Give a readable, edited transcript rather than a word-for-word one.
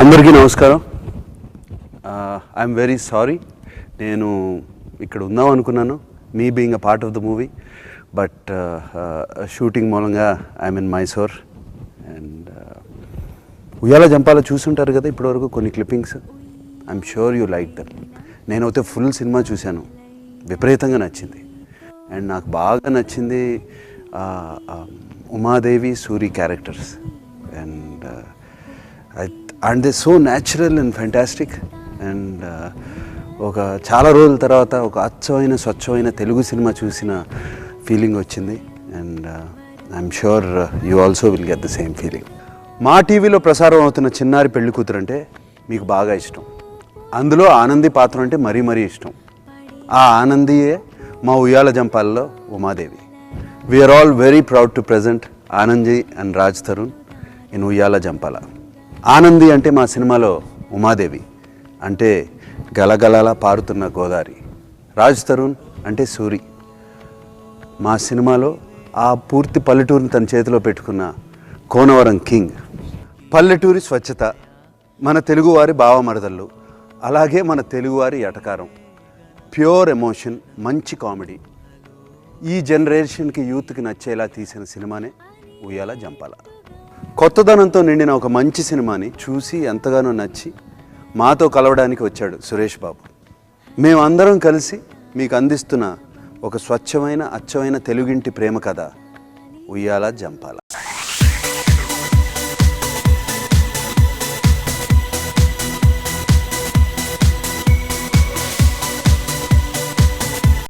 అందరికీ నమస్కారం. I'm very sorry, నేను ఇక్కడ ఉందాం అనుకున్నాను, మీ being a part of the movie, but shooting మూలంగా I'm in Mysore. And Uyyala Jampala చూసుంటారు కదా ఇప్పటివరకు కొన్ని clippings. I'm sure you like that. నేనైతే ఫుల్ సినిమా చూశాను, విపరీతంగా నచ్చింది. అండ్ నాకు బాగా నచ్చింది Umadevi Suri characters. And they so natural and fantastic. And ఒక చాలా రోజుల తర్వాత ఒక అచ్చమైన స్వచ్ఛమైన తెలుగు సినిమా చూసిన ఫీలింగ్ వచ్చింది. And I'm sure you also will get the same feeling. మా టీవీలో ప్రసారం అవుతున్న చిన్నారి పెళ్లి కూతురు అంటే మీకు బాగా ఇష్టం. అందులో ఆనంది పాత్ర అంటే మరీ మరీ ఇష్టం. ఆ ఆనందియే మా ఉయ్యాల జంపాలలో Umadevi. We are all very proud to present Anandi and Raj Tarun ఇన్ ఉయ్యాల జంపాల. ఆనంది అంటే మా సినిమాలో ఉమాదేవి, అంటే గలగలలా పారుతున్న గోదావరి. రాజ్ తరుణ్ అంటే సూరి, మా సినిమాలో ఆ పూర్తి పల్లెటూరిని తన చేతిలో పెట్టుకున్న కోనవరం కింగ్. పల్లెటూరి స్వచ్ఛత, మన తెలుగువారి భావమరదళ్ళు, అలాగే మన తెలుగువారి ఎటకారం, ప్యూర్ ఎమోషన్, మంచి కామెడీ. ఈ జనరేషన్కి యూత్కి నచ్చేలా తీసిన సినిమానే ఉయ్యాల జంపాల. కొత్తదనంతో నిండిన ఒక మంచి సినిమాని చూసి ఎంతగానో నచ్చి మాతో కలవడానికి వచ్చాడు సురేష్ బాబు. మేమందరం కలిసి మీకు అందిస్తున్న ఒక స్వచ్ఛమైన అచ్చమైన తెలుగింటి ప్రేమ కథ ఉయ్యాల జంపాల.